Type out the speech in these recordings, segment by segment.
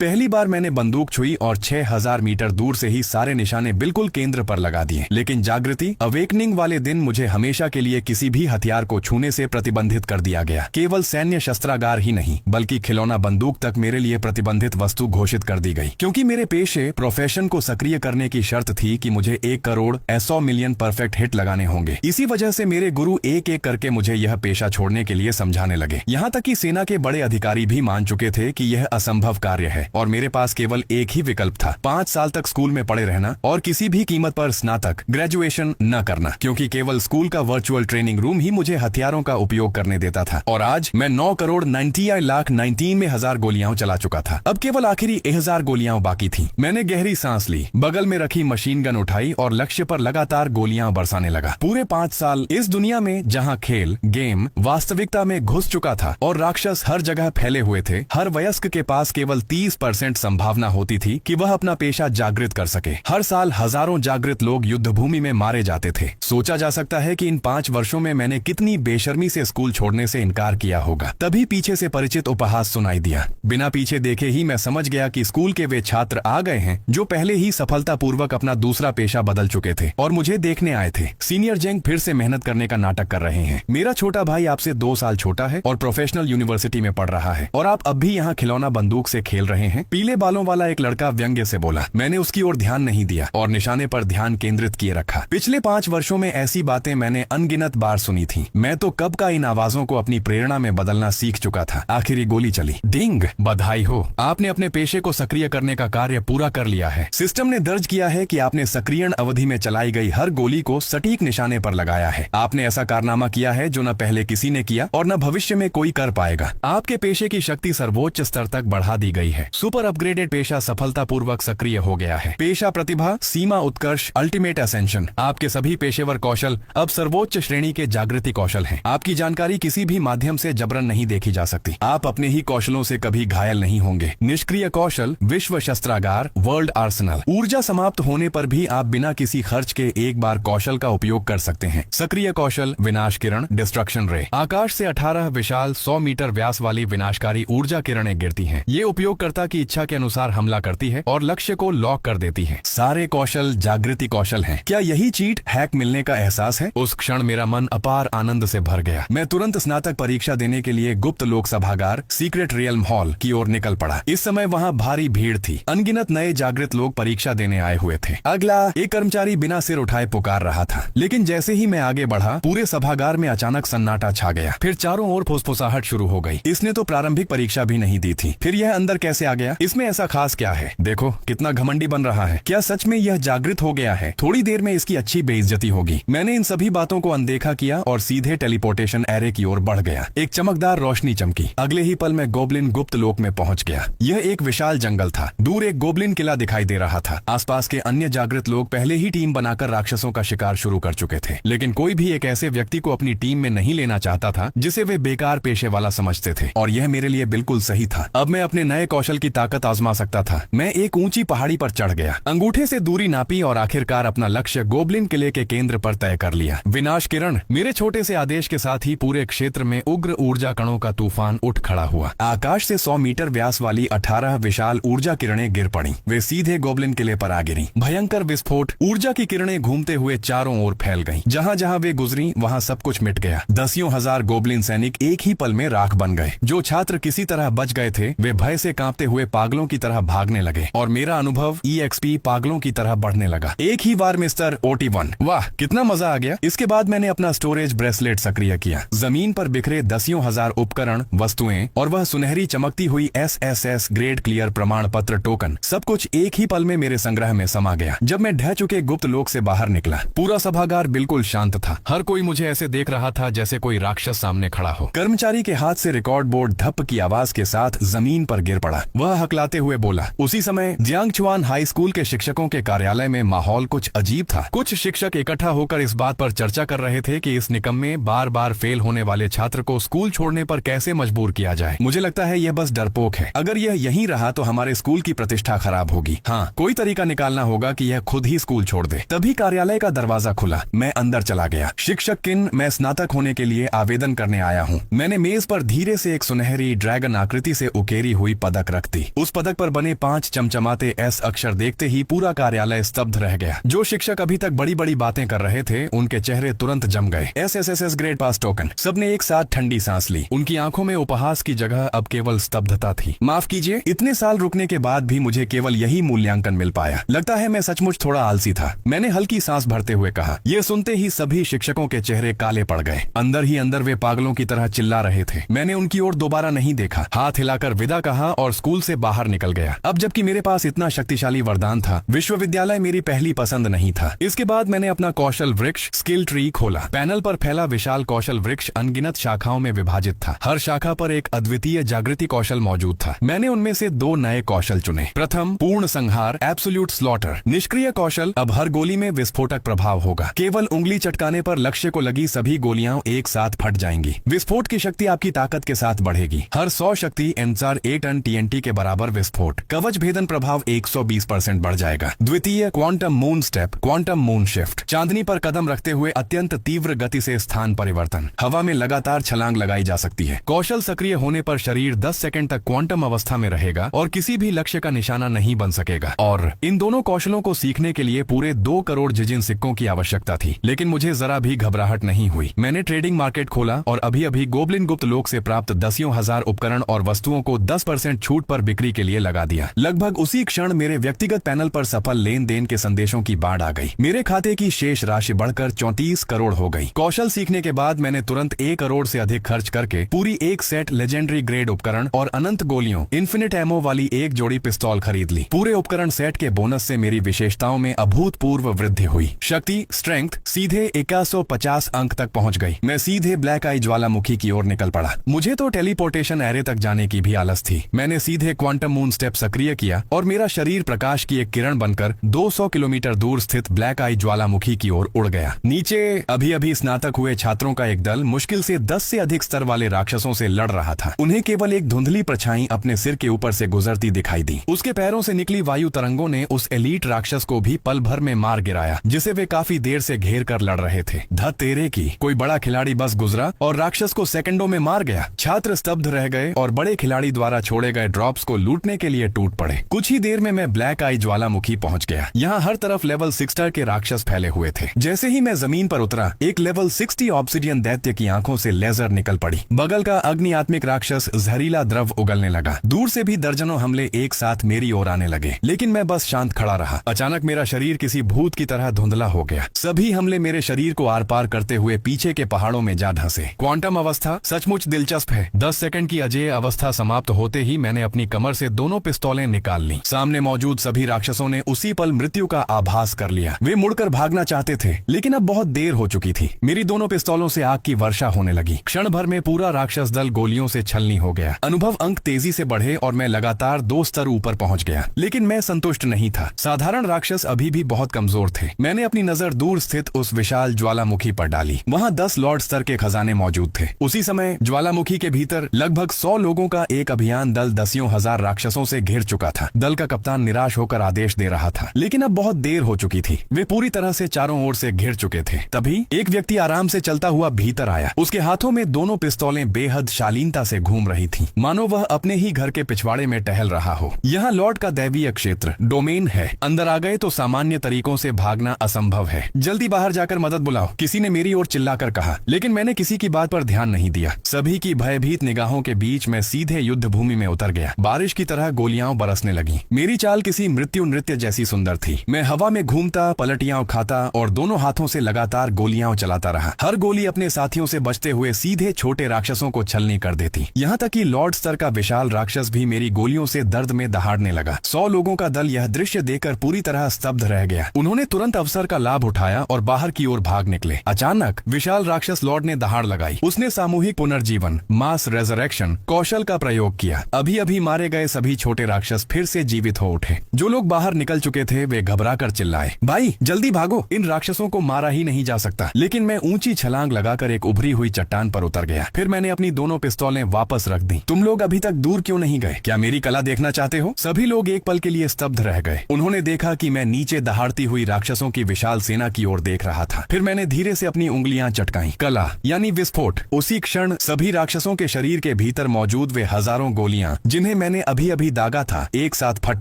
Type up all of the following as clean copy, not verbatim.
पहली बार मैंने बंदूक छुई और 6000 मीटर दूर से ही सारे निशाने बिल्कुल केंद्र पर लगा दिए। लेकिन जागृति अवेकनिंग वाले दिन मुझे हमेशा के लिए किसी भी हथियार को छूने से प्रतिबंधित कर दिया गया। केवल सैन्य शस्त्रागार ही नहीं बल्कि खिलौना बंदूक तक मेरे लिए प्रतिबंधित वस्तु घोषित कर दी गई, क्योंकि मेरे पेशे प्रोफेशन को सक्रिय करने की शर्त थी कि मुझे 1 करोड़ 100 मिलियन परफेक्ट हिट लगाने होंगे। इसी वजह से मेरे गुरु एक एक करके मुझे यह पेशा छोड़ने के लिए समझाने लगे। यहाँ तक कि सेना के बड़े अधिकारी भी मान चुके थे कि यह असंभव कार्य है और मेरे पास केवल एक ही विकल्प था, 5 साल तक स्कूल में पड़े रहना और किसी भी कीमत पर स्नातक ग्रेजुएशन न करना, क्योंकि केवल स्कूल का वर्चुअल ट्रेनिंग रूम ही मुझे हथियारों का उपयोग करने देता था। और आज मैं 9 करोड़ 99 लाख 19 में 1000 गोलियां चला चुका था। अब केवल आखिरी 1000 गोलियां बाकी थी। मैंने गहरी सांस ली, बगल में रखी मशीन गन उठाई और लक्ष्य पर लगातार गोलियां बरसाने लगा। पूरे 5 साल इस दुनिया में जहां खेल गेम वास्तविकता में घुस चुका था और राक्षस हर जगह फैले हुए थे, हर वयस्क के पास केवल 30% संभावना होती थी कि वह अपना पेशा जागृत कर सके। हर साल हजारों जागृत लोग युद्ध भूमि में मारे जाते थे। सोचा जा सकता है कि इन 5 वर्षों में मैंने कितनी बेशर्मी से स्कूल छोड़ने से इनकार किया होगा। तभी पीछे से परिचित उपहास सुनाई दिया। बिना पीछे देखे ही मैं समझ गया कि स्कूल के वे छात्र आ गए हैं जो पहले ही सफलतापूर्वक अपना दूसरा पेशा बदल चुके थे और मुझे देखने आए थे। सीनियर जैंग फिर से मेहनत करने का नाटक कर रहे हैं। मेरा छोटा भाई आपसे 2 साल छोटा है और प्रोफेशनल यूनिवर्सिटी में पढ़ रहा है और आप अब भी यहाँ खिलौना बंदूक से खेल रहे हैं। पीले बालों वाला एक लड़का व्यंग्य से बोला। मैंने उसकी ओर ध्यान नहीं दिया और निशाने पर ध्यान केंद्रित किए रखा। पिछले 5 वर्षों में ऐसी बातें मैंने अनगिनत बार सुनी थी। मैं तो कब का इन आवाजों को अपनी प्रेरणा में बदलना सीख चुका था। आखिरी गोली चली। डिंग, बधाई हो, आपने अपने पेशे को सक्रिय करने का कार्य पूरा कर लिया है। सिस्टम ने दर्ज किया है कि आपने सक्रियण अवधि में चलाई गई हर गोली को सटीक निशाने पर लगाया है। आपने ऐसा कारनामा किया है जो न पहले किसी ने किया और न भविष्य में कोई कर पाएगा। आपके पेशे की शक्ति सर्वोच्च स्तर तक बढ़ा दी गई है। सुपर अपग्रेडेड पेशा सफलतापूर्वक सक्रिय हो गया है। पेशा प्रतिभा, सीमा उत्कर्ष, अल्टीमेट असेंशन। आपके सभी पेशेवर कौशल अब सर्वोच्च श्रेणी के जागृति कौशल हैं। आपकी जानकारी किसी भी माध्यम से जबरन नहीं देखी जा सकती। आप अपने ही कौशलों से कभी घायल नहीं होंगे। निष्क्रिय कौशल, विश्व शस्त्रागार, वर्ल्ड आर्सेनल। ऊर्जा समाप्त होने पर भी आप बिना किसी खर्च के एक बार कौशल का उपयोग कर सकते हैं। सक्रिय कौशल, विनाश किरण, डिस्ट्रक्शन रे। आकाश से 18 विशाल 100 मीटर व्यास वाली विनाशकारी ऊर्जा किरणें गिरती हैं। ये उपयोगकर्ता की इच्छा के अनुसार हमला करती है और लक्ष्य को लॉक कर देती है। सारे कौशल जागृति कौशल हैं। क्या यही चीट हैक मिलने का एहसास है? उस क्षण मेरा मन अपार आनंद से भर गया। मैं तुरंत स्नातक परीक्षा देने के लिए गुप्त लोक सभागार सीक्रेट रियल्म हॉल की ओर निकल पड़ा। इस समय वहाँ भारी भीड़ थी। अनगिनत नए जागृत लोग परीक्षा देने आए हुए थे। अगला, एक कर्मचारी बिना सिर उठाए पुकार रहा था। लेकिन जैसे ही मैं आगे बढ़ा, पूरे सभागार में अचानक सन्नाटा छा गया। फिर चारों ओर फुसफुसाहट शुरू हो गई। इसने तो प्रारंभिक परीक्षा भी नहीं दी थी, फिर यह अंदर कैसे आ गया? इसमें ऐसा खास क्या है? देखो कितना घमंडी बन रहा है। क्या सच में यह जागृत हो गया है? थोड़ी देर में इसकी अच्छी बेइज्जती होगी। मैंने इन सभी बातों को अनदेखा किया और सीधे टेलीपोर्टेशन एरे की ओर बढ़ गया। एक चमकदार रोशनी चमकी। अगले ही पल मैं गोब्लिन गुप्त लोक में पहुंच गया। यह एक विशाल जंगल था। दूर एक गोब्लिन किला दिखाई दे रहा था। आसपास के अन्य जागृत लोग पहले ही टीम बनाकर राक्षसों का शिकार शुरू कर चुके थे। लेकिन कोई भी एक ऐसे व्यक्ति को अपनी टीम में नहीं लेना चाहता था जिसे वे बेकार पेशे वाला समझते थे, और यह मेरे लिए बिल्कुल सही था। अब मैं अपने नए कौशल की ताकत आजमा सकता था। मैं एक ऊंची पहाड़ी पर चढ़ गया, अंगूठे से दूरी नापी और आखिरकार अपना लक्ष्य गोब्लिन किले के केंद्र पर तय कर लिया। विनाश किरण। मेरे छोटे से आदेश के साथ ही पूरे क्षेत्र में उग्र ऊर्जा कणों का तूफान उठ खड़ा हुआ। आकाश से 100 मीटर व्यास वाली 18 विशाल ऊर्जा किरणें गिर पड़ी। वे सीधे गोब्लिन किले पर आ गिरी। भयंकर विस्फोट। ऊर्जा की किरणें घूमते हुए चारों ओर फैल गईं। जहां जहां वे गुजरी वहां सब कुछ मिट गया। दसियों हजार गोब्लिन सैनिक एक ही पल में राख बन गए। जो छात्र किसी तरह बच गए थे वे भय से कांपते हुए पागलों की तरह भागने लगे और मेरा अनुभव EXP पागलों की तरह बढ़ने लगा। एक ही बार मिस्टर OT1। वाह, कितना मजा आ गया। इसके बाद मैंने अपना स्टोरेज ब्रेसलेट सक्रिय किया। जमीन पर बिखरे दसियों हजार उपकरण, वस्तुएं और वह सुनहरी चमकती हुई SSS ग्रेड क्लियर प्रमाण पत्र टोकन, सब कुछ एक ही पल में मेरे संग्रह में समा गया। जब मैं ढह चुके गुप्त लोक से बाहर निकला, पूरा सभागार बिल्कुल शांत था। हर कोई मुझे ऐसे देख रहा था जैसे कोई राक्षस सामने खड़ा हो। कर्मचारी के हाथ से रिकॉर्ड बोर्ड धप की आवाज के साथ जमीन पर गिर पड़ा। वह हकलाते हुए बोला। उसी समय जियांगछुआन हाई स्कूल के शिक्षकों के कार्यालय में माहौल कुछ अजीब था। कुछ शिक्षक इकट्ठा होकर इस बात पर चर्चा कर रहे थे कि इस निकम्मे बार बार फेल होने वाले छात्र को स्कूल छोड़ने पर कैसे मजबूर किया जाए। मुझे लगता है यह बस डरपोक है। अगर यह यहीं रहा तो हमारे स्कूल की प्रतिष्ठा खराब होगी। हाँ, कोई तरीका निकालना होगा कि यह खुद ही स्कूल छोड़ दे। तभी कार्यालय का दरवाजा खुला। मैं अंदर चला गया। शिक्षक किन, मैं स्नातक होने के लिए आवेदन करने आया हूँ। मैंने मेज पर धीरे से एक सुनहरी ड्रैगन आकृति से उकेरी हुई पदक रख थी। उस पदक पर बने 5 चमचमाते एस अक्षर देखते ही पूरा कार्यालय स्तब्ध रह गया। जो शिक्षक अभी तक बड़ी बड़ी बातें कर रहे थे, उनके चेहरे तुरंत जम गए। SSSS ग्रेड पास टोकन। सबने एक साथ ठंडी सांस ली। उनकी आंखों में उपहास की जगह अब केवल स्तब्धता थी। माफ कीजिए, इतने साल रुकने के बाद भी मुझे केवल यही मूल्यांकन मिल पाया। लगता है मैं सचमुच थोड़ा आलसी था, मैंने हल्की सांस भरते हुए कहा। यह सुनते ही सभी शिक्षकों के चेहरे काले पड़ गए। अंदर ही अंदर वे पागलों की तरह चिल्ला रहे थे। मैंने उनकी ओर दोबारा नहीं देखा, हाथ हिलाकर विदा कहा और स्कूल से बाहर निकल गया। अब जबकि मेरे पास इतना शक्तिशाली वरदान था, विश्वविद्यालय मेरी पहली पसंद नहीं था। इसके बाद मैंने अपना कौशल वृक्ष स्किल ट्री खोला। पैनल पर फैला विशाल कौशल वृक्ष अनगिनत शाखाओं में विभाजित था। हर शाखा पर एक अद्वितीय जागृति कौशल मौजूद था। मैंने उनमें से 2 नए कौशल चुने। प्रथम, पूर्ण संहार एब्सोल्यूट स्लॉटर। निष्क्रिय कौशल, अब हर गोली में विस्फोटक प्रभाव होगा। केवल उंगली चटकाने पर लक्ष्य को लगी सभी गोलियां एक साथ फट जाएंगी। विस्फोट की शक्ति आपकी ताकत के साथ बढ़ेगी। हर 100 शक्ति अनुसार 8 टन TNT के बराबर विस्फोट। कवच भेदन प्रभाव 120% बढ़ जाएगा। द्वितीय, quantum moon step quantum moon shift. चांदनी पर कदम रखते हुए अत्यंत तीव्र गति से स्थान परिवर्तन। हवा में लगातार छलांग लगाई जा सकती है। कौशल सक्रिय होने पर शरीर 10 सेकंड तक क्वांटम अवस्था में रहेगा और किसी भी लक्ष्य का निशाना नहीं बन सकेगा। और इन दोनों कौशलों को सीखने के लिए पूरे 2 करोड़ जिजिन सिक्कों की आवश्यकता थी। लेकिन मुझे जरा भी घबराहट नहीं हुई। मैंने ट्रेडिंग मार्केट खोला और अभी अभी गोबलिन गुप्त लोक से प्राप्त दसियों हजार उपकरण और वस्तुओं को 10% छूट पर बिक्री के लिए लगा दिया। लगभग उसी क्षण मेरे व्यक्तिगत पैनल पर सफल लेन देन के संदेशों की बाढ़ आ गई। मेरे खाते की शेष राशि बढ़कर 34 करोड़ हो गई। कौशल सीखने के बाद मैंने तुरंत 1 करोड़ से अधिक खर्च करके पूरी एक सेट लेजेंडरी ग्रेड उपकरण और अनंत गोलियों इन्फिनिट एमो वाली एक जोड़ी पिस्तौल खरीद ली। पूरे उपकरण सेट के बोनस से मेरी विशेषताओं में अभूतपूर्व वृद्धि हुई। शक्ति स्ट्रेंथ सीधे 2150 अंक तक पहुंच गई। मैं सीधे ब्लैक आई ज्वालामुखी की ओर निकल पड़ा। मुझे तो टेलीपोर्टेशन एरे तक जाने की भी आलस थी। मैंने सीधे क्वांटम मून स्टेप सक्रिय किया और मेरा शरीर प्रकाश की एक किरण बनकर 200 किलोमीटर दूर स्थित ब्लैक आई ज्वालामुखी की ओर उड़ गया। नीचे अभी अभी स्नातक हुए छात्रों का एक दल मुश्किल से 10 से अधिक स्तर वाले राक्षसों से लड़ रहा था। उन्हें केवल एक धुंधली परछाई अपने सिर के ऊपर से गुजरती दिखाई दी। उसके पैरों से निकली वायु तरंगों ने उस एलीट राक्षस को भी पल भर में मार गिराया, जिसे वे काफी देर से घेर कर लड़ रहे थे। ध तेरे की, कोई बड़ा खिलाड़ी बस गुजरा और राक्षस को सेकंडों में मार गया। छात्र स्तब्ध रह गए और बड़े खिलाड़ी द्वारा छोड़े गए ड्रॉप्स को लूटने के लिए टूट पड़े। कुछ ही देर में मैं ब्लैक आई ज्वालामुखी पहुंच गया। यहाँ हर तरफ लेवल 6 स्टार के राक्षस फैले हुए थे। जैसे ही मैं जमीन पर उतरा, एक लेवल 60 ऑब्सिडियन दैत्य की आंखों से लेजर निकल पड़ी। बगल का अग्नि आत्मिक राक्षस जहरीला द्रव उगलने लगा। दूर से भी दर्जनों हमले एक साथ मेरी ओर आने लगे, लेकिन मैं बस शांत खड़ा रहा। अचानक मेरा शरीर किसी भूत की तरह धुंधला हो गया। सभी हमले मेरे शरीर को आर पार करते हुए पीछे के पहाड़ों में जा धंसे। क्वांटम अवस्था सचमुच दिलचस्प है। 10 सेकंड की अजेय अवस्था समाप्त होते ही मैंने अपनी कमर से दोनों पिस्तौलें निकाल ली। सामने मौजूद सभी राक्षसों ने उसी पल मृत्यु का आभास कर लिया। वे मुड़कर भागना चाहते थे, लेकिन अब बहुत देर हो चुकी थी। मेरी दोनों पिस्तौलों से आग की वर्षा होने लगी। क्षण भर में पूरा राक्षस दल गोलियों से छलनी हो गया। अनुभव अंक तेजी से बढ़े और मैं लगातार 2 स्तर ऊपर पहुंच गया। लेकिन मैं संतुष्ट नहीं था। साधारण राक्षस अभी भी बहुत कमजोर थे। मैंने अपनी नजर दूर स्थित उस विशाल ज्वालामुखी पर डाली। वहां 10 लॉर्ड स्तर के खजाने मौजूद थे। उसी समय ज्वालामुखी के भीतर लगभग 100 लोगों का एक अभियान दल दसियों हजार राक्षसों से घिर चुका था। दल का कप्तान निराश होकर आदेश दे रहा था, लेकिन अब बहुत देर हो चुकी थी। वे पूरी तरह से चारों ओर से घिर चुके थे। तभी एक व्यक्ति आराम से चलता हुआ भीतर आया। उसके हाथों में दोनों पिस्तौलें बेहद शालीनता से घूम रही थीं, मानो वह अपने ही घर के पिछवाड़े में टहल रहा हो। यहाँ लॉर्ड का दैवीय क्षेत्र डोमेन है। अंदर आ गए तो सामान्य तरीकों से भागना असंभव है। जल्दी बाहर जाकर मदद बुलाओ, किसी ने मेरी ओर चिल्लाकर कहा। लेकिन मैंने किसी की बात पर ध्यान नहीं दिया। सभी की भयभीत निगाहों के बीच मैं सीधे युद्ध भूमि में उतर गया। बारिश की तरह गोलियां बरसने लगी। मेरी चाल किसी मृत्यु नृत्य जैसी सुंदर थी। मैं हवा में घूमता, पलटियां खाता और दोनों हाथों से लगातार गोलियां चलाता रहा। हर गोली अपने साथियों से बचते हुए सीधे छोटे राक्षसों को छलनी कर देती। यहाँ तक कि लॉर्ड स्तर का विशाल राक्षस भी मेरी गोलियों से दर्द में दहाड़ने लगा। 100 लोगों का दल यह दृश्य देखकर पूरी तरह स्तब्ध रह गया। उन्होंने तुरंत अवसर का लाभ उठाया और बाहर की ओर भाग निकले। अचानक विशाल राक्षस लॉर्ड ने दहाड़ लगाई। उसने सामूहिक पुनर्जीवन मास रेजरेक्शन कौशल का प्रयोग किया। अभी अभी मारे गए सभी छोटे राक्षस फिर से जीवित हो उठे। जो लोग बाहर निकल चुके थे वे घबराकर चिल्लाए, भाई जल्दी भागो, इन राक्षसों को मारा ही नहीं जा सकता। लेकिन मैं ऊंची छलांग लगाकर एक उभरी हुई चट्टान पर उतर गया। फिर मैंने अपनी दोनों पिस्तौलें वापस रख दी। तुम लोग अभी तक दूर क्यों नहीं गए? क्या मेरी कला देखना चाहते हो? सभी लोग एक पल के लिए स्तब्ध रह गए। उन्होंने देखा कि मैं नीचे दहाड़ती हुई राक्षसों की विशाल सेना की ओर देख रहा था। फिर मैंने धीरे से अपनी उंगलियां चटकाई। कला यानी विस्फोट। उसी क्षण सभी राक्षसों के शरीर के भीतर मौजूद वे हजारों गोलियां, जिन्हें मैंने अभी अभी दागा था एक साथ फट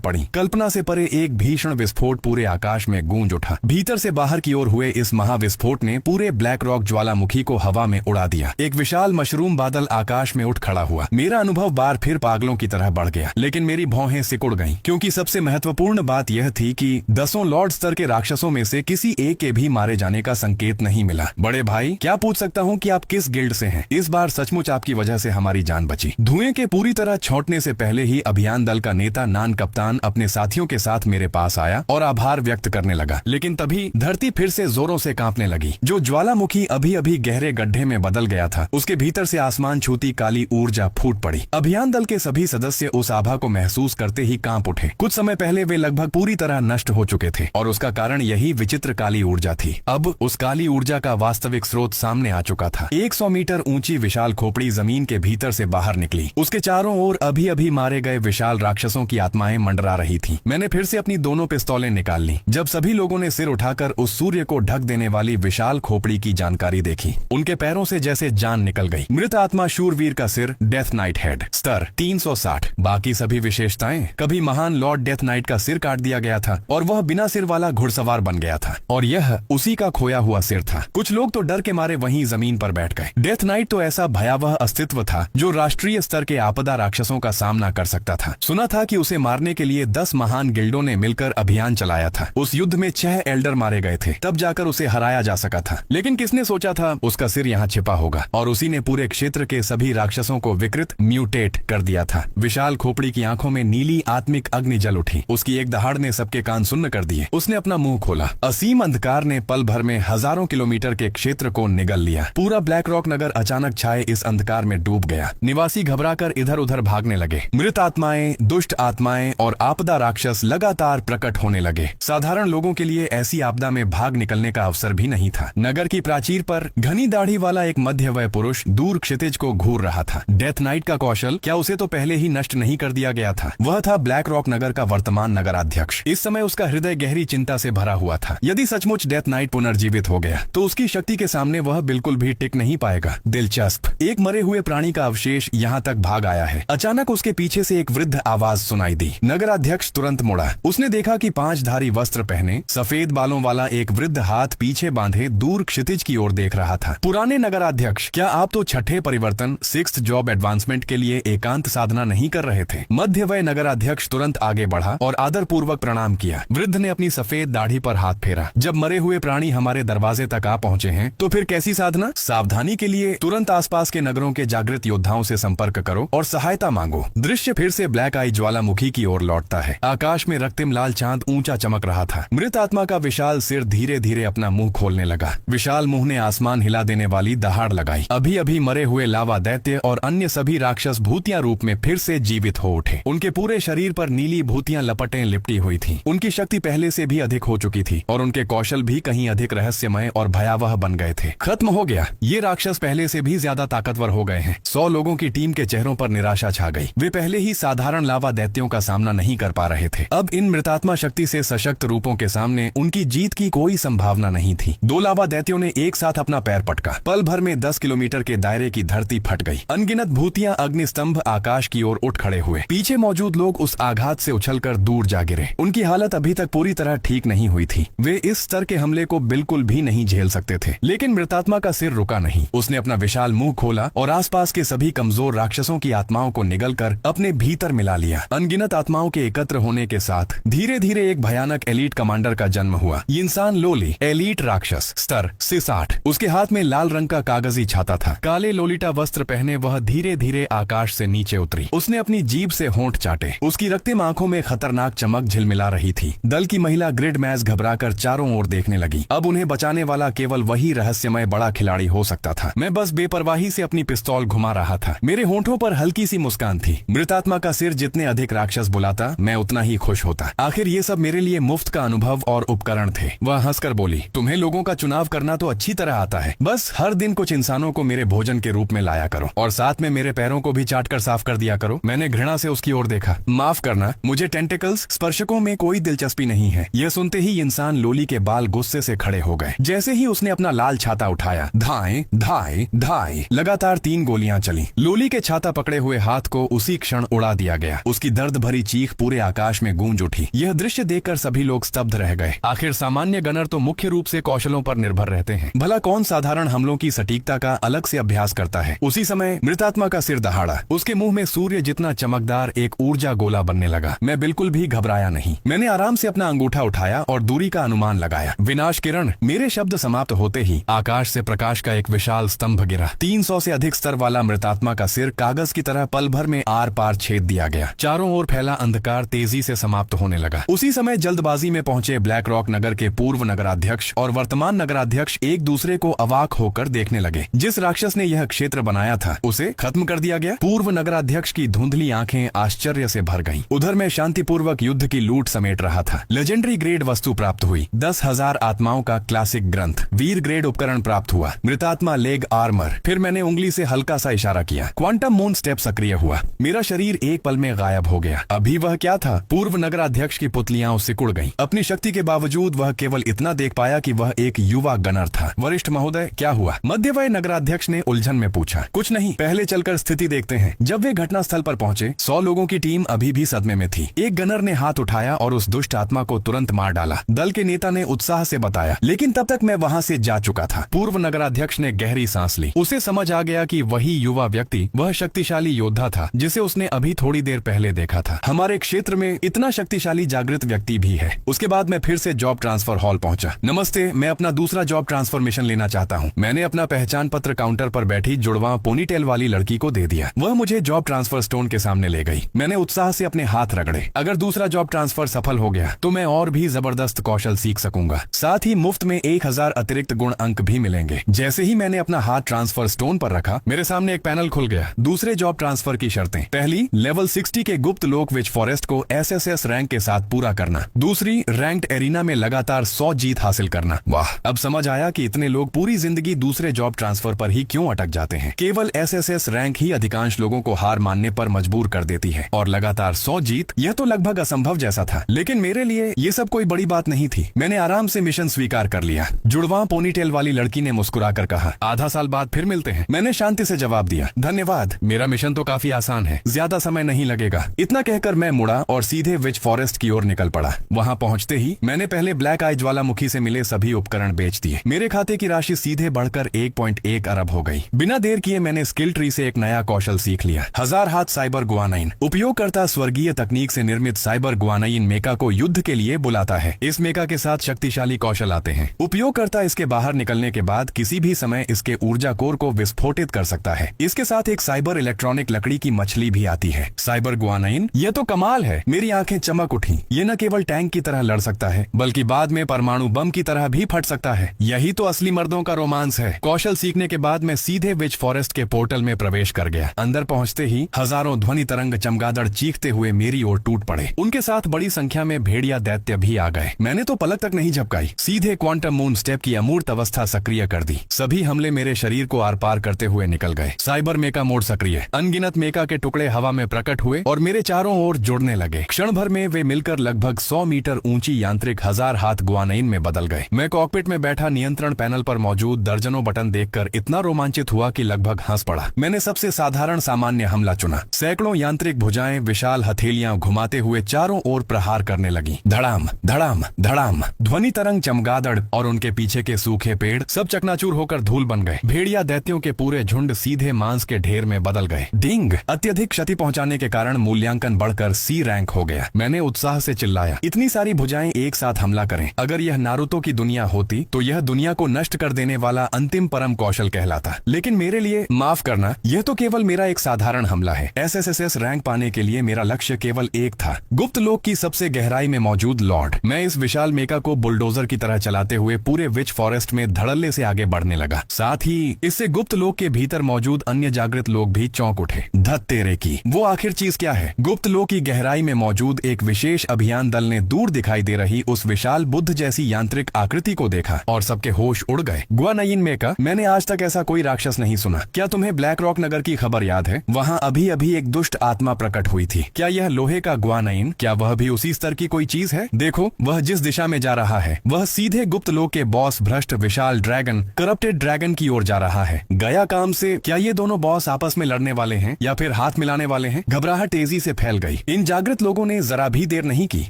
पड़ी। कल्पना से परे एक भीषण विस्फोट पूरे आकाश में गूंज उठा। भीतर से बाहर की ओर हुए इस महाविस्फोट ने पूरे ब्लैक रॉक ज्वालामुखी को हवा में उड़ा दिया। एक विशाल मशरूम बादल आकाश में उठ खड़ा हुआ। मेरा अनुभव बार फिर पागलों की तरह बढ़ गया, लेकिन मेरी भौहें सिकुड़ गईं, क्योंकि सबसे महत्वपूर्ण बात यह थी कि 10 लॉर्ड स्तर के राक्षसों में से किसी एक के भी मारे जाने का संकेत नहीं मिला। बड़े भाई, क्या पूछ सकता हूँ कि आप किस गिल्ड से हैं? इस बार सचमुच आपकी वजह से हमारी जान बची। धुएं के पूरी तरह छौंकने से पहले ही अभियान दल का नेता नान कप्तान अपने साथियों के साथ मेरे पास आया और आभार व्यक्त करने लगा, लेकिन तभी धरती फिर से जोरों से कांपने लगी। जो ज्वालामुखी अभी अभी गहरे गड्ढे में बदल गया था, उसके भीतर से आसमान छूती काली ऊर्जा फूट पड़ी। अभियान दल के सभी सदस्य उस आभा को महसूस करते ही कांप उठे। कुछ समय पहले वे लगभग पूरी तरह नष्ट हो चुके थे और उसका कारण यही विचित्र काली ऊर्जा थी। अब उस काली ऊर्जा का वास्तविक स्रोत सामने आ चुका था। 100 मीटर ऊंची विशाल खोपड़ी जमीन के भीतर से बाहर निकली। उसके चारों ओर अभी अभी मारे गए विशाल राक्षसों की आत्माएं मंडरा रही थी। मैंने फिर से अपनी दोनों पिस्तौलें निकाल ली। जब सभी लोगों ने सिर उठाकर उस सूर्य को ढक देने वाली विशाल खोपड़ी की जानकारी देखी, उनके पैरों से जैसे जान निकल गई। मृत आत्मा शूरवीर का सिर, डेथ नाइट हेड, स्तर 360। बाकी सभी विशेषताएं, कभी महान लॉर्ड डेथ नाइट का सिर काट दिया गया था और वह बिना सिर वाला घुड़सवार बन गया था, और यह उसी का खोया हुआ सिर था। कुछ लोग तो डर के मारे वहीं जमीन पर बैठ गए। डेथ नाइट तो ऐसा भयावह अस्तित्व था जो राष्ट्रीय स्तर के आपदा राक्षसों का सामना कर सकता था। सुना था कि उसे मारने के लिए 10 महान गिल्डों ने मिलकर अभियान चलाया था। उस युद्ध में 6 एल्डर मारे गए थे, तब जाकर उसे हराया जा सका था। लेकिन किसने सोचा था उसका सिर यहाँ छिपा होगा, और उसी ने पूरे क्षेत्र के सभी राक्षसों को विकृत, म्यूटेट कर दिया था। विशाल खोपड़ी की आंखों में नीली आत्मिक अग्नि जल उठी। उसकी एक दहाड़ ने सबके कान सुन्न कर दिए। उसने अपना मुंह खोला। असीम अंधकार ने पल भर में हजारों किलोमीटर के क्षेत्र को निगल लिया। पूरा ब्लैक रॉक नगर अचानक छाए इस अंधकार में डूब गया। निवासी घबराकर इधर उधर भागने लगे। मृत आत्माएं, दुष्ट आत्माएं और आपदा राक्षस लगातार प्रकट होने लगे। साधारण लोगों के लिए ऐसी आपदा में भाग निकलने का अवसर भी नहीं था। नगर की प्राचीर पर घनी दाढ़ी वाला एक मध्य वय पुरुष दूर क्षितिज को घूर रहा था। डेथ नाइट का कौशल, क्या उसे तो पहले ही नष्ट नहीं कर दिया गया था? वह था ब्लैक रॉक नगर का वर्तमान नगराध्यक्ष। इस समय उसका हृदय गहरी चिंता से भरा हुआ था। यदि सचमुच डेथ नाइट पुनर्जीवित हो गया तो उसकी शक्ति के सामने वह बिल्कुल भी टिक नहीं पाएगा। दिलचस्प, एक मरे हुए प्राणी का अवशेष यहाँ तक भाग आया है। अचानक उसके पीछे से एक वृद्ध आवाज सुनाई दी। नगराध्यक्ष तुरंत मुड़ा। उसने देखा कि 5 धारी वस्त्र पहने, सफेद बालों वाला एक वृद्ध हाथ पीछे बांधे दूर क्षितिज की ओर देख रहा था। पुराने नगराध्यक्ष, क्या आप तो छठे परिवर्तन, 6th जॉब एडवांसमेंट के लिए एकांत साधना नहीं कर रहे थे? मध्य वय नगराध्यक्ष तुरंत आगे बढ़ा और आदर पूर्वक प्रणाम किया। वृद्ध ने अपनी सफेद दाढ़ी पर हाथ फेरा। जब मरे हुए प्राणी हमारे दरवाजे तक आ पहुंचे हैं तो फिर कैसी साधना? सावधानी के लिए तुरंत आसपास के नगरों के जागृत योद्धाओं से संपर्क करो और सहायता मांगो। दृश्य फिर से ब्लैक आई ज्वालामुखी की ओर लौटता है। आकाश में रक्तिम लाल चांद ऊंचा चमक रहा था। मृत आत्मा का विशाल सिर धीरे धीरे अपना मुंह खोलने लगा। विशाल मुंह ने आसमान हिला देने वाली दहाड़ लगाई। अभी अभी मरे हुए लावा दैत्य और अन्य सभी राक्षस भूतिया रूप में फिर से जीवित हो उठे। उनके पूरे शरीर पर नीली भूतियां लपटें लिपटी हुई थी। उनकी शक्ति पहले से भी अधिक हो चुकी थी और उनके कौशल भी कहीं अधिक रहस्यमय और भयावह बन गए थे। खत्म हो गया। ये राक्षस पहले से भी ज्यादा ताकतवर हो गए हैं। 100 लोगों की टीम के चेहरों पर निराशा छा गई। वे पहले ही साधारण लावा दैत्यों का सामना नहीं कर पा रहे थे। अब इन मृतात्मा शक्ति से सशक्त रूपों के सामने उनकी जीत की कोई संभावना नहीं थी। 2 लावा दैत्यों ने एक साथ अपना पैर पटका। पल भर में 10 किलोमीटर के दायरे की धरती फट गई। अनगिनत भूतियां अग्निस्तंभ आकाश की ओर उठ खड़े हुए। पीछे मौजूद लोग उस आघात से उछलकर दूर जा गिरे। उनकी हालत अभी तक पूरी तरह ठीक नहीं हुई थी। वे इस स्तर के हमले को बिल्कुल भी नहीं झेल सकते थे। लेकिन मृतात्मा का सिर रुका नहीं। उसने अपना विशाल मुंह खोला और आसपास के सभी कमजोर राक्षसों की आत्माओं को निगलकर अपने भीतर मिला लिया। अनगिनत आत्माओं के एकत्र होने के साथ धीरे धीरे एक भयानक एलीट कमांडर का जन्म हुआ। इंसान लोली, एलीट राक्षस, स्तर 68। उसके हाथ में लाल रंग का कागजी छाता था। काले लोलिटा वस्त्र पहने वह धीरे धीरे आकाश से नीचे उतरी। उसने अपनी जीभ से होंठ चाटे। उसकी रक्तिम आंखों में खतरनाक चमक झिलमिला रही थी। दल की महिला ग्रिड मैच घबराकर चारों ओर देखने लगी। अब उन्हें बचाने वाला केवल वही रहस्यमय बड़ा खिलाड़ी हो सकता था। मैं बस बेपरवाही से अपनी पिस्तौल घुमा रहा था। मेरे होंठों पर हल्की सी मुस्कान थी। मृतात्मा का सिर जितने अधिक राक्षस बुलाता, मैं उतना ही खुश होता। आखिर ये सब मेरे लिए मुफ्त का अनुभव और उपकरण थे। वह हंसकर बोली, तुम्हें लोगों का चुनाव करना तो अच्छी तरह आता है। बस हर दिन कुछ इंसानों को मेरे भोजन के रूप में लाया करो और साथ में मेरे पैरों को भी चाट कर साफ कर दिया करो। मैंने घृणा से उसकी ओर देखा। माफ करना, मुझे टेंटिकल्स, स्पर्शकों में कोई दिलचस्पी नहीं है। यह सुनते ही इंसान लोली के बाल गुस्से से खड़े हो गए। जैसे ही उसने अपना लाल छाता उठाया, धाए धाए धाए लगातार 3 गोलियां चली। लोली के छाता पकड़े हुए हाथ को उसी क्षण उड़ा दिया गया। उसकी दर्द भरी चीख पूरे आकाश में गूंज उठी। यह दृश्य देखकर सभी लोग स्तब्ध रह गए। आखिर सामान्य गनर तो मुख्य रूप से कौशलों पर निर्भर रहते हैं। भला कौन साधारण हमलों की सटीकता का अलग से अभ्यास करता है। उसी समय मृतात्मा का सिर दहाड़ा। उसके मुंह में सूर्य जितना चमकदार एक ऊर्जा गोला बनने लगा। मैं बिल्कुल भी घबराया नहीं। मैंने आराम से अपना अंगूठा उठाया और दूरी का अनुमान लगाया। विनाश किरण। मेरे शब्द समाप्त होते ही आकाश से प्रकाश का एक विशाल स्तंभ गिरा। 300 से अधिक स्तर वाला मृतात्मा का सिर कागज की तरह पल भर में आर पार छेद दिया गया। चारों ओर फैला अंधकार तेजी से समाप्त होने लगा। उसी समय जल्दबाजी में पहुंचे ब्लैक रॉक नगर के पूर्व नगराध्यक्ष और वर्तमान नगराध्यक्ष एक दूसरे को अवाक होकर देखने लगे। जिस राक्षस ने यह क्षेत्र बनाया था उसे खत्म कर दिया गया। पूर्व नगराध्यक्ष की धुंधली आंखें आश्चर्य से भर गईं। उधर मैं शांतिपूर्वक युद्ध की लूट समेट रहा था। लेजेंडरी ग्रेड वस्तु प्राप्त हुई। 10,000 आत्माओं का क्लासिक ग्रंथ। वीर ग्रेड उपकरण प्राप्त हुआ। मृतात्मा लेग आर्मर। फिर मैंने उंगली से हल्का सा इशारा किया। क्वांटम मून स्टेप सक्रिय हुआ। मेरा शरीर एक पल में गायब हो गया। अभी वह क्या था? पूर्व नगराध्यक्ष की पुतलियां सिकुड़ गईं। अपनी शक्ति के बावजूद वह केवल इतना देख पाया कि वह एक युवा गनर था। वरिष्ठ महोदय, क्या हुआ? मध्यवय नगराध्यक्ष ने उलझन में पूछा। कुछ नहीं, पहले चलकर स्थिति देखते हैं। जब वे घटना स्थल पर पहुंचे 100 लोगों की टीम अभी भी सदमे में थी। एक गनर ने हाथ उठाया और उस दुष्ट आत्मा को तुरंत मार डाला। दल के नेता ने उत्साह से बताया। लेकिन तब तक मैं वहां से जा चुका था। पूर्व नगराध्यक्ष ने गहरी सांस ली। उसे समझ आ गया कि वही युवा व्यक्ति वह शक्तिशाली योद्धा था जिसे उसने अभी थोड़ी देर पहले देखा था। हमारे क्षेत्र में इतना शक्तिशाली जागृत व्यक्ति भी है। उसके बाद मैं फिर से जॉब ट्रांसफर हॉल पहुंचा। नमस्ते, मैं अपना दूसरा जॉब ट्रांसफर मिशन लेना चाहता हूं। मैंने अपना पहचान पत्र काउंटर पर बैठी जुड़वा पोनीटेल वाली लड़की को दे दिया। वह मुझे जॉब ट्रांसफर स्टोन के सामने ले गई। मैंने उत्साह से अपने हाथ रगड़े। अगर दूसरा जॉब ट्रांसफर सफल हो गया तो मैं और भी जबरदस्त कौशल सीख सकूंगा। साथ ही मुफ्त में 1000 अतिरिक्त गुण अंक भी मिलेंगे। जैसे ही मैंने अपना हाथ ट्रांसफर स्टोन पर रखा मेरे सामने एक पैनल खुल गया। दूसरे जॉब ट्रांसफर की शर्तें। पहली, लेवल 60 के गुप्त लोक विच फॉरेस्ट को SSS रैंक के साथ पूरा करना। दूसरी, रैंक्ड एरिना में लगातार 100 जीत हासिल करना। वाह, अब समझ आया कि इतने लोग पूरी जिंदगी दूसरे जॉब ट्रांसफर पर ही क्यों अटक जाते हैं। केवल SSS रैंक ही अधिकांश लोगों को हार मानने पर मजबूर कर देती है और लगातार 100 जीत, यह तो लगभग असंभव जैसा था। लेकिन मेरे लिए ये सब कोई बड़ी बात नहीं थी। मैंने आराम से मिशन स्वीकार कर लिया। जुड़वा पोनीटेल वाली लड़की ने मुस्कुराकर कहा, आधा साल बाद फिर मिलते हैं। मैंने शांति से जवाब दिया, धन्यवाद, मेरा मिशन तो काफी आसान है, ज्यादा समय नहीं लगेगा। इतना कहकर मैं मुड़ा और सीधे विच फॉरेस्ट की ओर निकल पड़ा। वहां पहुंचते ही मैंने पहले ब्लैक आई ज्वालामुखी से मिले सभी उपकरण बेच दिए। मेरे खाते की राशि सीधे बढ़कर 1.1 अरब हो गई। बिना देर किए मैंने स्किल ट्री से एक नया कौशल सीख लिया। 1000 हाथ साइबर गुआनाइन। उपयोगकर्ता स्वर्गीय तकनीक से निर्मित साइबर गुआनाइन मेका को युद्ध के लिए बुलाता है। इस मेका के साथ शक्तिशाली कौशल आते हैं। उपयोगकर्ता इसके बाहर निकलने के बाद किसी भी समय इसके ऊर्जा कोर को विस्फोटित कर सकता है। इसके साथ एक साइबर इलेक्ट्रॉनिक लकड़ी की मछली भी आती है। साइबर गुआनाइन, यह तो कमाल है। मेरी आंखें चमक उठी। ये न केवल टैंक की तरह लड़ सकता है बल्कि बाद में परमाणु बम की तरह भी फट सकता है। यही तो असली मर्दों का रोमांस है। कौशल सीखने के बाद मैं सीधे विच फॉरेस्ट के पोर्टल में प्रवेश कर गया। अंदर पहुंचते ही हजारों ध्वनि तरंग चमगादड़ चीखते हुए मेरी ओर टूट पड़े। उनके साथ बड़ी संख्या में भेड़िया दैत्य भी आ गए। मैंने तो पलक तक नहीं झपकाई, सीधे क्वांटम मून स्टेप की अमूर्त अवस्था सक्रिय कर दी। सभी हमले मेरे शरीर को आर पार करते हुए निकल गए। साइबर मेका मोड सक्रिय। अनगिनत मेका के टुकड़े हवा में प्रकट हुए और मेरे चारों ओर जुड़ने लगे। क्षण भर में वे मिलकर लगभग 100 मीटर ऊंची यांत्रिक 1000 हाथ गुआनाइन में बदल गए। मैं कॉकपिट में बैठा नियंत्रण पैनल पर मौजूद दर्जनों बटन देखकर इतना रोमांचित हुआ कि लगभग हंस पड़ा। मैंने सबसे साधारण सामान्य हमला चुना। सैकड़ों यांत्रिक भुजाएं विशाल हथेलियां घुमाते हुए चारों ओर प्रहार करने लगी। धड़ाम धड़ाम धड़ाम। ध्वनि तरंग चमगादड़ और उनके पीछे के सूखे पेड़ सब चकनाचूर होकर धूल बन गए। भेड़िया दैत्यों के पूरे झुंड सीधे मांस के ढेर में बदल गए। डिंग। अत्यधिक क्षति पहुंचाने के कारण मूल्यांकन बढ़कर C रैंक हो गया। मैंने उत्साह से चिल्लाया, इतनी सारी भुजाएं एक साथ हमला करें। अगर यह नारुतो की दुनिया होती तो यह दुनिया को नष्ट कर देने वाला अंतिम परम कौशल कहलाता। लेकिन मेरे लिए, माफ करना, यह तो केवल मेरा एक साधारण हमला है। SSS रैंक पाने के लिए मेरा लक्ष्य केवल एक था, गुप्त लोक की सबसे गहराई में मौजूद लॉर्ड। मैं इस विशाल मेका को बुलडोजर की तरह चलाते हुए पूरे विच फॉरेस्ट में धड़ल्ले से आगे बढ़ने लगा। साथ ही इससे गुप्त लोक के भीतर मौजूद अन्य जागृत लोग भी चौंक उठे। धत तेरे की, वो आखिर चीज क्या है? गुप्त लोक की गहराई में मौजूद एक विशेष अभियान दल ने दूर दिखाई दे रही उस विशाल बुद्ध जैसी यांत्रिक आकृति को देखा और सबके होश उड़ गए। गुआनाइन मेका, मैंने आज तक ऐसा कोई राक्षस नहीं सुना। क्या तुम्हें ब्लैक रॉक नगर की खबर याद है? वहाँ अभी अभी एक दुष्ट आत्मा प्रकट हुई थी। क्या यह लोहे का गुआनाइन, क्या वह भी उसी स्तर की कोई चीज है? देखो, वह जिस दिशा में जा रहा है वह सीधे गुप्त लोक के बॉस भ्रष्ट विशाल ड्रैगन, करप्टेड ड्रैगन की ओर जा रहा है। गया काम से। क्या ये दोनों बॉस आपस में लड़ने वाले हैं या फिर हाथ मिला मिलाने वाले हैं। घबराहट तेजी से फैल गई। इन जागृत लोगों ने जरा भी देर नहीं की।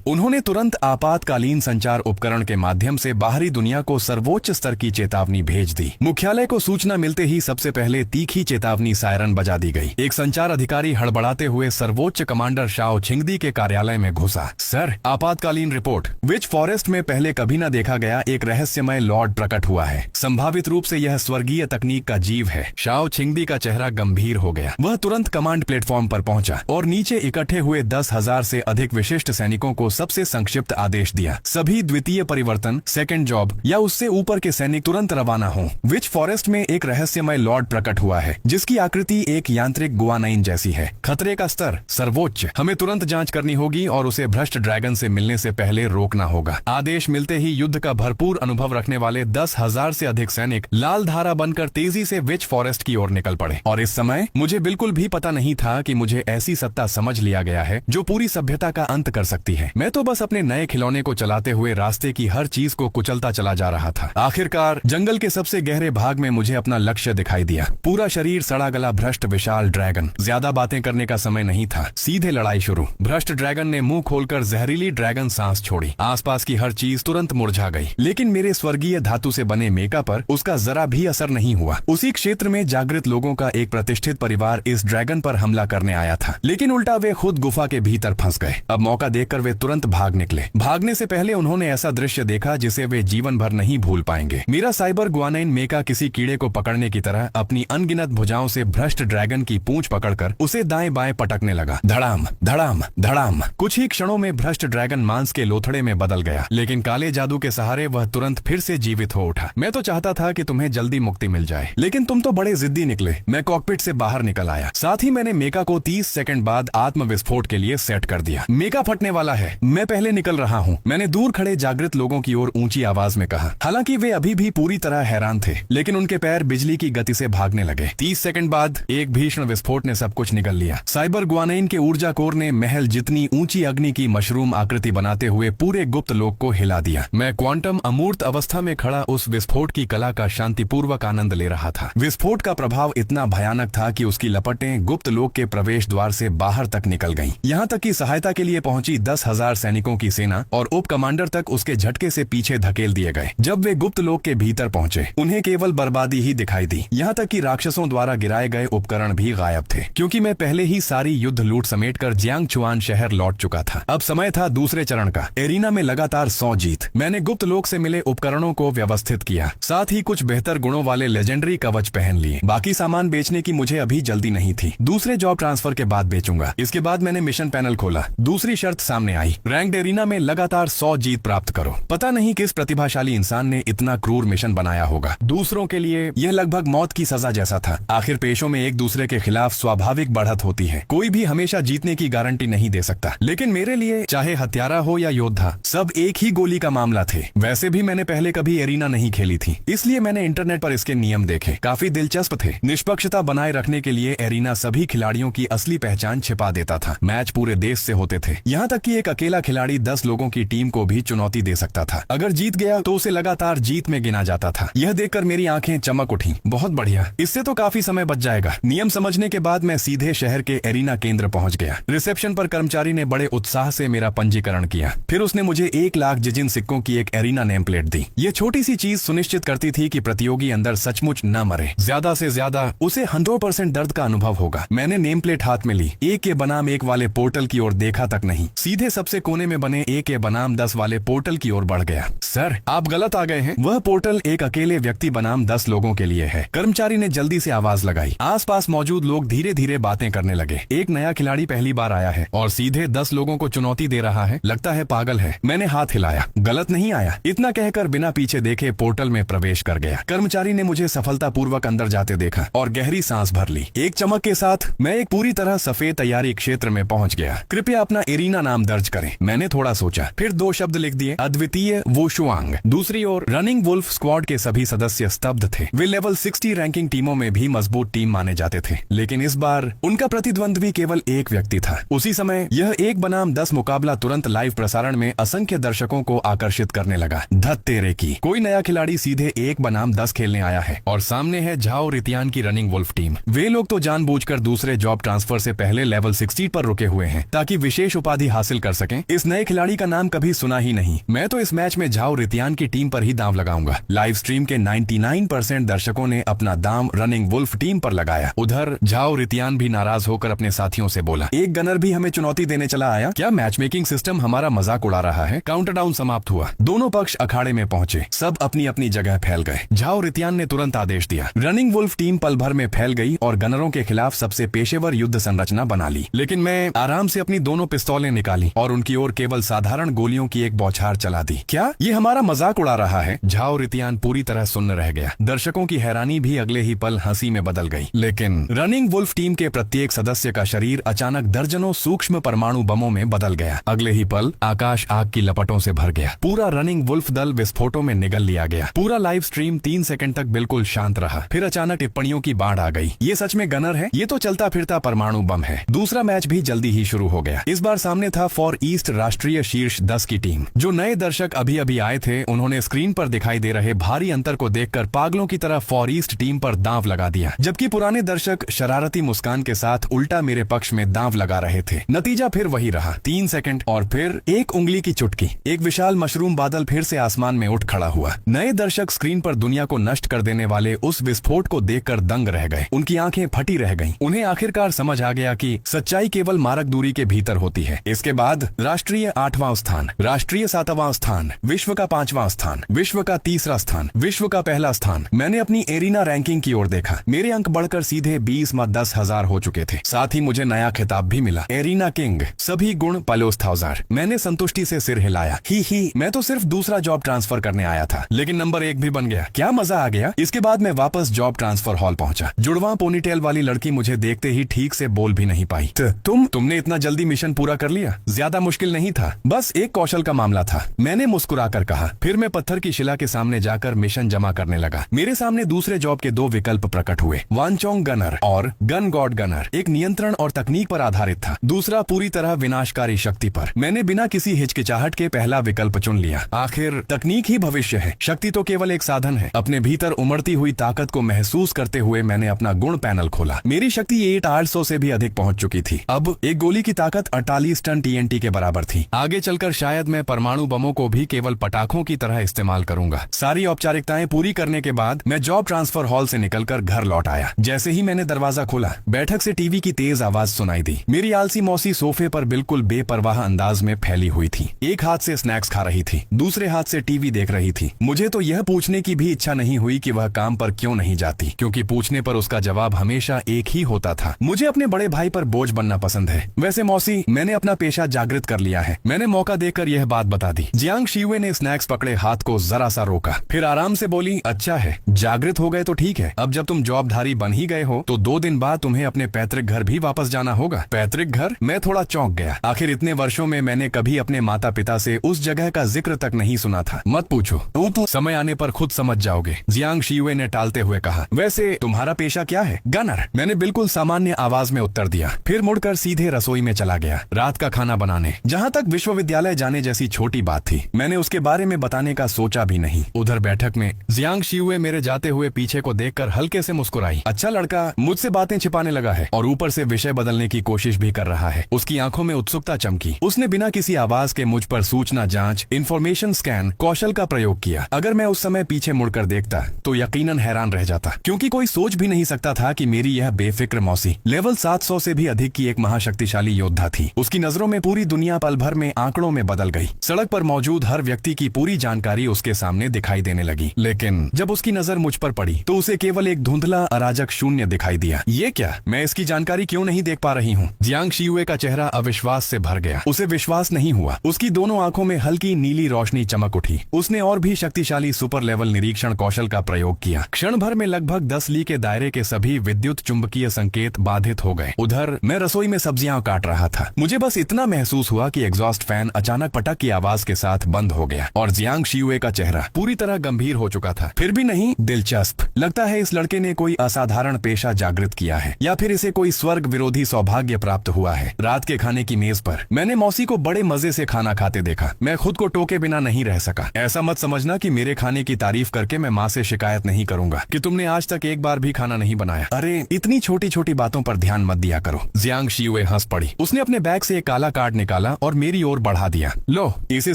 उन्होंने तुरंत आपातकालीन संचार उपकरण के माध्यम से बाहरी दुनिया को सर्वोच्च स्तर की चेतावनी भेज दी। मुख्यालय को सूचना मिलते ही सबसे पहले तीखी चेतावनी सायरन बजा दी गई। एक संचार अधिकारी हड़बड़ाते हुए सर्वोच्च कमांडर शाओ छिंगदी के कार्यालय में घुसा। सर, आपातकालीन रिपोर्ट। विच फॉरेस्ट में पहले कभी न देखा गया एक रहस्यमय लॉर्ड प्रकट हुआ है। संभावित रूप से यह स्वर्गीय तकनीक का जीव है। शाओ छिंगदी का चेहरा गंभीर हो गया। वह तुरंत कमांड प्लेटफॉर्म पर पहुंचा और नीचे इकट्ठे हुए 10,000 से अधिक विशिष्ट सैनिकों को सबसे संक्षिप्त आदेश दिया। सभी द्वितीय परिवर्तन, सेकंड जॉब या उससे ऊपर के सैनिक तुरंत रवाना हों। विच फॉरेस्ट में एक रहस्यमय लॉर्ड प्रकट हुआ है जिसकी आकृति एक यांत्रिक गुआनाइन जैसी है। खतरे का स्तर सर्वोच्च। हमें तुरंत जांच करनी होगी और उसे भ्रष्ट ड्रैगन से मिलने से पहले रोकना होगा। आदेश मिलते ही युद्ध का भरपूर अनुभव रखने वाले 10,000 से अधिक सैनिक लाल धारा बनकर तेजी से विच फॉरेस्ट की ओर निकल पड़े। और इस समय मुझे बिल्कुल भी पता नहीं था कि मुझे ऐसी सत्ता समझ लिया गया है जो पूरी सभ्यता का अंत कर सकती है। मैं तो बस अपने नए खिलौने को चलाते हुए रास्ते की हर चीज को कुचलता चला जा रहा था। आखिरकार जंगल के सबसे गहरे भाग में मुझे अपना लक्ष्य दिखाई दिया। पूरा शरीर सड़ा गला भ्रष्ट विशाल ड्रैगन। ज्यादा बातें करने का समय नहीं था, सीधे लड़ाई शुरू। भ्रष्ट ड्रैगन ने मुंह खोलकर जहरीली ड्रैगन सांस छोड़ी। आसपास की हर चीज तुरंत मुरझा गई, लेकिन मेरे स्वर्गीय धातु से बने मेका पर उसका जरा भी असर नहीं हुआ। उसी क्षेत्र में जागृत लोगों का एक प्रतिष्ठित परिवार इस ड्रैगन पर हमला करने आया था, लेकिन उल्टा वे खुद गुफा के भीतर फंस गए। अब मौका देखकर वे तुरंत भाग निकले। भागने से पहले उन्होंने ऐसा दृश्य देखा जिसे वे जीवन भर नहीं भूल पाएंगे। मेरा साइबर गुआनाइन मेका किसी कीड़े को पकड़ने की तरह अपनी अनगिनत भुजाओं से भ्रष्ट ड्रैगन की पूंछ पकड़कर उसे दाएं बाएं पटकने लगा। धड़ाम धड़ाम धड़ाम। कुछ ही क्षणों में भ्रष्ट ड्रैगन मांस के लोथड़े में बदल गया, लेकिन काले जादू के सहारे वह तुरंत फिर से जीवित हो उठा। मैं तो चाहता था कि तुम्हें जल्दी मुक्ति मिल जाए, लेकिन तुम तो बड़े जिद्दी निकले। मैं कॉकपिट से बाहर निकल आया। साथ ही मैंने मेका को 30 सेकंड बाद आत्म विस्फोट के लिए सेट कर दिया। मेका फटने वाला है, मैं पहले निकल रहा हूँ, मैंने दूर खड़े जागृत लोगों की ओर ऊंची आवाज में कहा। हालांकि वे अभी भी पूरी तरह हैरान थे, लेकिन उनके पैर बिजली की गति से भागने लगे। 30 सेकंड बाद एक भीषण विस्फोट ने सब कुछ निगल लिया। साइबर गुआनाइन के ऊर्जा कोर ने महल जितनी ऊंची अग्नि की मशरूम आकृति बनाते हुए पूरे गुप्त लोक को हिला दिया। मैं क्वांटम अमूर्त अवस्था में खड़ा उस विस्फोट की कला का शांतिपूर्वक आनंद ले रहा था। विस्फोट का प्रभाव इतना भयानक था कि उसकी लपटें गुप्त लोक के प्रवेश द्वार से बाहर तक निकल गईं। यहाँ तक कि सहायता के लिए पहुंची 10,000 सैनिकों की सेना और उप कमांडर तक उसके झटके से पीछे धकेल दिए गए। जब वे गुप्त लोक के भीतर पहुंचे, उन्हें केवल बर्बादी ही दिखाई दी। यहाँ तक कि राक्षसों द्वारा गिराए गए उपकरण भी गायब थे, क्योंकि मैं पहले ही सारी युद्ध लूट समेटकर जियांगचुआन शहर लौट चुका था। अब समय था दूसरे चरण का। एरिना में लगातार 100 जीत। मैंने गुप्त लोक से मिले उपकरणों को व्यवस्थित किया, साथ ही कुछ बेहतर गुणों वाले लेजेंडरी कवच पहन लिए। बाकी सामान बेचने की मुझे अभी जल्दी नहीं थी, दूसरे जॉब ट्रांसफर के बाद बेचूंगा। इसके बाद मैंने मिशन पैनल खोला। दूसरी शर्त सामने आई, रैंक एरिना में लगातार 100 जीत प्राप्त करो। पता नहीं किस प्रतिभाशाली इंसान ने इतना क्रूर मिशन बनाया होगा। दूसरों के लिए यह लगभग मौत की सजा जैसा था। आखिर पेशों में एक दूसरे के खिलाफ स्वाभाविक बढ़त होती है। कोई भी हमेशा जीतने की गारंटी नहीं दे सकता, लेकिन मेरे लिए चाहे हत्यारा हो या योद्धा, सब एक ही गोली का मामला थे। वैसे भी मैंने पहले कभी एरिना नहीं खेली थी, इसलिए मैंने इंटरनेट पर इसके नियम देखे। काफी दिलचस्प थे। निष्पक्षता बनाए रखने के लिए एरिना सभी खिलाड़ियों की असली पहचान छिपा देता था। मैच पूरे देश से होते थे, यहाँ तक कि एक अकेला खिलाड़ी 10 लोगों की टीम को भी चुनौती दे सकता था। अगर जीत गया तो उसे लगातार जीत में गिना जाता था। यह देखकर मेरी आंखें चमक उठी। बहुत बढ़िया, इससे तो काफी समय बच जाएगा। नियम समझने के बाद मैं सीधे शहर के एरिना केंद्र पहुंच गया। रिसेप्शन पर कर्मचारी ने बड़े उत्साह से मेरा पंजीकरण किया। फिर उसने मुझे 1 लाख जिजिन सिक्कों की एक एरिना नेम प्लेट दी। ये छोटी सी चीज सुनिश्चित करती थी कि प्रतियोगी अंदर सचमुच न मरे। ज्यादा से ज्यादा उसे 100% दर्द का अनुभव होगा। मैंने नेम प्लेट हाथ में ली। 1 के बनाम 1 वाले पोर्टल की ओर देखा तक नहीं, सीधे सबसे कोने में बने 1 के बनाम 10 वाले पोर्टल की ओर बढ़ गया। सर, आप गलत आ गए हैं। वह पोर्टल एक अकेले व्यक्ति बनाम 10 लोगों के लिए है। कर्मचारी ने जल्दी से आवाज लगाई। आसपास मौजूद लोग धीरे धीरे बातें करने लगे। एक नया खिलाड़ी पहली बार आया है और सीधे 10 लोगों को चुनौती दे रहा है। लगता है पागल है। मैंने हाथ हिलाया। गलत नहीं आया। इतना कहकर बिना पीछे देखे पोर्टल में प्रवेश कर गया। कर्मचारी ने मुझे सफलतापूर्वक अंदर जाते देखा और गहरी सांस भर ली। एक चमक के साथ मैं एक पूरी तरह सफेद तैयारी क्षेत्र में पहुंच गया। कृपया अपना एरिना नाम दर्ज करें। मैंने थोड़ा सोचा, फिर 2 शब्द लिख दिए, अद्वितीय वुशुआंग। दूसरी ओर रनिंग वुल्फ स्क्वाड के सभी सदस्य स्तब्ध थे। वे लेवल 60 रैंकिंग टीमों में भी मजबूत टीम माने जाते थे, लेकिन इस बार उनका प्रतिद्वंद्वी केवल एक व्यक्ति था। उसी समय यह 1 बनाम 10 मुकाबला तुरंत लाइव प्रसारण में असंख्य दर्शकों को आकर्षित करने लगा। धत तेरे की, कोई नया खिलाड़ी सीधे 1 बनाम 10 खेलने आया है और सामने है झाओ रितियान की रनिंग वुल्फ टीम। वे लोग तो जानबूझकर दूसरे जॉब ट्रांसफर से पहले लेवल 60 पर रुके हुए हैं ताकि विशेष उपाधि हासिल कर सकें। इस नए खिलाड़ी का नाम कभी सुना ही नहीं। मैं तो इस मैच में झाओ रितियान की टीम पर ही दांव लगाऊंगा। लाइव स्ट्रीम के 99% दर्शकों ने अपना दांव रनिंग वुल्फ टीम पर लगाया। उधर झाओ रितियान भी नाराज होकर अपने साथियों से बोला, एक गनर भी हमें चुनौती देने चला आया क्या? मैच मेकिंग सिस्टम हमारा मजाक उड़ा रहा है। काउंटरडाउन समाप्त हुआ। दोनों पक्ष अखाड़े में पहुंचे। सब अपनी अपनी जगह फैल गए। झाओ रितियान ने तुरंत आदेश दिया। रनिंग वुल्फ टीम पल भर में फैल गई और गनरों के खिलाफ सबसे पेशेवर युद्ध संरचना बना ली। लेकिन मैं आराम से अपनी दोनों पिस्तौलें निकाली और उनकी ओर केवल साधारण गोलियों की एक बौछार चला दी। क्या ये हमारा मजाक उड़ा रहा है? झाओ रितियान पूरी तरह सुन्न रह गया। दर्शकों की हैरानी भी अगले ही पल हंसी में बदल गई। लेकिन रनिंग वुल्फ टीम के प्रत्येक सदस्य का शरीर अचानक दर्जनों सूक्ष्म परमाणु बमों में बदल गया। अगले ही पल आकाश आग की लपटों से भर गया। पूरा रनिंग वुल्फ दल विस्फोटों में निगल लिया गया। पूरा लाइव स्ट्रीम 3 सेकंड तक बिल्कुल शांत रहा। फिर अचानक टिप्पणियों की बाढ़ आ गई। ये सच में गनर है? ये तो चलता फिरता परमाणु बम है। दूसरा मैच भी जल्दी ही शुरू हो गया। इस बार सामने था फॉर ईस्ट राष्ट्रीय शीर्ष 10 की टीम। जो नए दर्शक अभी अभी आए थे उन्होंने स्क्रीन पर दिखाई दे रहे भारी अंतर को देखकर पागलों की तरह फॉर ईस्ट टीम पर दांव लगा दिया, जबकि पुराने दर्शक शरारती मुस्कान के साथ उल्टा मेरे पक्ष में दांव लगा रहे थे। नतीजा फिर वही रहा। 3 सेकंड और फिर एक उंगली की चुटकी, एक विशाल मशरूम बादल फिर से आसमान में उठ खड़ा हुआ। नए दर्शक स्क्रीन पर दुनिया को नष्ट कर देने वाले उस विस्फोट को देखकर दंग रह गए। उनकी आंखें फटी रह गईं। उन्हें आखिरकार समझ आ गया कि सच्चाई केवल मारक दूरी के भीतर होती है। इसके बाद राष्ट्रीय 8वां स्थान, राष्ट्रीय 7वां स्थान, विश्व का 5वां स्थान, विश्व का 3रा स्थान, विश्व का पहला स्थान। मैंने अपनी एरिना रैंकिंग की ओर देखा। मेरे अंक बढ़कर सीधे 20-10,000 हो चुके थे। साथ ही मुझे नया खिताब भी मिला, एरिना किंग, सभी गुण +1000। मैंने संतुष्टि से सिर हिलाया। ही मैं तो सिर्फ दूसरा जॉब ट्रांसफर करने आया था, लेकिन नंबर 1 भी बन गया। क्या मजा आ गया। इसके बाद मैं वापस जॉब ट्रांसफर हॉल पहुंचा। जुड़वा पोनीटेल वाली लड़की मुझे देखते ही ठीक से बोल भी नहीं पाई। तुमने इतना जल्दी मिशन पूरा कर लिया? ज्यादा मुश्किल नहीं था, बस एक कौशल का मामला था, मैंने मुस्कुराकर कहा। फिर मैं पत्थर की शिला के सामने जाकर मिशन जमा करने लगा। मेरे सामने दूसरे जॉब के 2 विकल्प प्रकट हुए, वानचोंग गनर और गन गॉड गनर। एक नियंत्रण और तकनीक पर आधारित था, दूसरा पूरी तरह विनाशकारी शक्ति पर। मैंने बिना किसी हिचकिचाहट के पहला विकल्प चुन लिया। आखिर तकनीक ही भविष्य है, शक्ति तो केवल एक साधन है। अपने भीतर उमड़ती हुई ताकत को महसूस करते हुए मैंने अपना गुण पैनल खोला। मेरी शक्ति 800 से भी अधिक पहुंच चुकी थी। अब एक गोली की ताकत 48 टन TNT के बराबर थी। आगे चलकर शायद मैं परमाणु बमों को भी केवल पटाखों की तरह इस्तेमाल करूंगा। सारी औपचारिकताएं पूरी करने के बाद मैं जॉब ट्रांसफर हॉल से निकलकर घर लौट आया। जैसे ही मैंने दरवाजा खोला, बैठक से टीवी की तेज आवाज सुनाई दी। मेरी आलसी मौसी सोफे पर बिल्कुल बेपरवाह अंदाज में फैली हुई थी। एक हाथ से स्नैक्स खा रही थी, दूसरे हाथ से टीवी देख रही थी। मुझे तो यह पूछने की भी इच्छा नहीं हुई कि वह काम पर क्यों नहीं जाती, क्योंकि पूछने पर उसका जवाब हमेशा एक ही होता था, मुझे अपने बड़े भाई पर बोझ बनना पसंद है। वैसे मौसी, मैंने अपना पेशा जागृत कर लिया है। मैंने मौका देकर यह बात बता दी। जियांग शीवे ने स्नैक्स पकड़े हाथ को जरा सा रोका, फिर आराम से बोली, अच्छा है, जागृत हो गए तो ठीक है। अब जब तुम जॉबधारी बन ही गए हो तो 2 दिन बाद तुम्हें अपने पैतृक घर भी वापस जाना होगा। पैतृक घर? मैं थोड़ा चौंक गया। आखिर इतने वर्षों में मैंने कभी अपने माता पिता से उस जगह का जिक्र तक नहीं सुना था। मत पूछो, तो समय आने पर खुद समझ जाओगे, जियांग शीवे ने टालते हुए कहा। वैसे तुम्हारा पेशा क्या है? गनर, मैंने बिल्कुल सामान्य आवाज में उत्तर दिया। फिर मुड़कर सीधे रसोई में चला गया, रात का खाना बनाने। जहाँ तक विश्वविद्यालय जाने जैसी छोटी बात थी, मैंने उसके बारे में बताने का सोचा भी नहीं। उधर बैठक में जियांग शीवे मेरे जाते हुए पीछे को देखकर हल्के से मुस्कुराई। अच्छा लड़का मुझसे बातें छिपाने लगा है और ऊपर से विषय बदलने की कोशिश भी कर रहा है। उसकी आंखों में उत्सुकता चमकी। उसने बिना किसी आवाज के मुझ पर सूचना जांच, इंफॉर्मेशन स्कैन कौशल का प्रयोग किया। अगर मैं उस समय पीछे मुड़कर देखता तो यकीनन हैरान रह जाता, क्योंकि कोई सोच भी नहीं सकता था कि मेरी यह बेफिक्र मौसी लेवल 700 से भी अधिक की एक महाशक्तिशाली योद्धा थी। उसकी नजरों में पूरी दुनिया पल भर में आंकड़ों में बदल गई। सड़क पर मौजूद हर व्यक्ति की पूरी जानकारी उसके सामने दिखाई देने लगी। लेकिन जब उसकी नजर मुझ पर पड़ी तो उसे केवल एक धुंधला अराजक शून्य दिखाई दिया। ये क्या? मैं इसकी जानकारी क्यों नहीं देख पा रही हूँ? जियांग शीवे का चेहरा अविश्वास से भर गया। उसे विश्वास नहीं हुआ। उसकी दोनों आंखों में हल्की नीली रोशनी चमक उठी। उसने और भी शक्तिशाली सुपर लेवल निरीक्षण कौशल का प्रयोग किया। क्षण भर में लगभग 10 ली के दायरे के सभी विद्युत चुंबकीय संकेत बाधित हो गए। उधर मैं रसोई में सब्जियां काट रहा था। मुझे बस इतना महसूस हुआ कि एग्जॉस्ट फैन अचानक पटक की आवाज के साथ बंद हो गया और जियांग शीवे का चेहरा पूरी तरह गंभीर हो चुका था। फिर भी नहीं, दिलचस्प। लगता है इस लड़के ने कोई असाधारण पेशा जागृत किया है, या फिर इसे कोई स्वर्ग विरोधी सौभाग्य प्राप्त हुआ है। रात के खाने की मेज पर मैंने मौसी को बड़े मजे से खाना खाते देखा। मैं खुद को टोके बिना नहीं रह सका। ऐसा मत समझना कि मेरे खाने की तारीफ करके मैं माँ से शिकायत नहीं करूंगा कि तुमने आज तक एक बार भी खाना नहीं बनाया। अरे इतनी छोटी छोटी बातों बातों पर ध्यान मत दिया करो। जियांग शियुए हंस पड़ी। उसने अपने बैग से एक काला कार्ड निकाला और मेरी ओर बढ़ा दिया। लो, इसे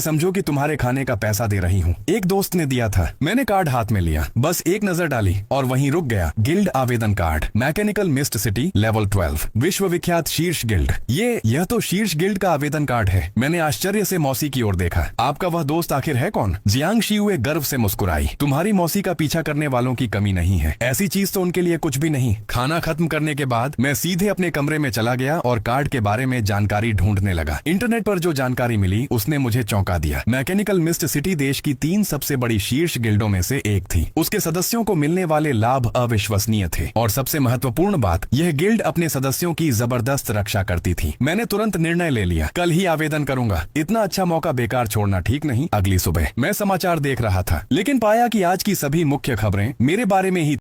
समझो कि तुम्हारे खाने का पैसा दे रही हूँ। एक दोस्त ने दिया था। मैंने कार्ड हाथ में लिया, बस एक नजर डाली और वहीं रुक गया। गिल्ड आवेदन card, mechanical mist city, level 12, विश्व विख्यात शीर्ष गिल्ड। यह तो शीर्ष गिल्ड का आवेदन कार्ड है। मैंने आश्चर्य से मौसी की ओर देखा। आपका वह दोस्त आखिर है कौन? जियांग शियुए गर्व से मुस्कुराई। तुम्हारी मौसी का पीछा करने वालों की कमी नहीं है। ऐसी चीज तो उनके लिए कुछ भी नहीं। खाना खत्म करने के बाद मैं सीधे अपने कमरे में चला गया और कार्ड के बारे में जानकारी ढूंढने लगा। इंटरनेट पर जो जानकारी मिली उसने मुझे चौंका दिया। मैकेनिकल मिस्ट सिटी देश की 3 सबसे बड़ी शीर्ष गिल्डों में से एक थी। उसके सदस्यों को मिलने वाले लाभ अविश्वसनीय थे और सबसे महत्वपूर्ण बात, यह गिल्ड अपने सदस्यों की जबरदस्त रक्षा करती थी। मैंने तुरंत निर्णय ले लिया, कल ही आवेदन करूंगा। इतना अच्छा मौका बेकार छोड़ना ठीक नहीं। अगली सुबह मैं समाचार देख रहा था, लेकिन पाया कि आज की सभी मुख्य खबरें मेरे बारे में ही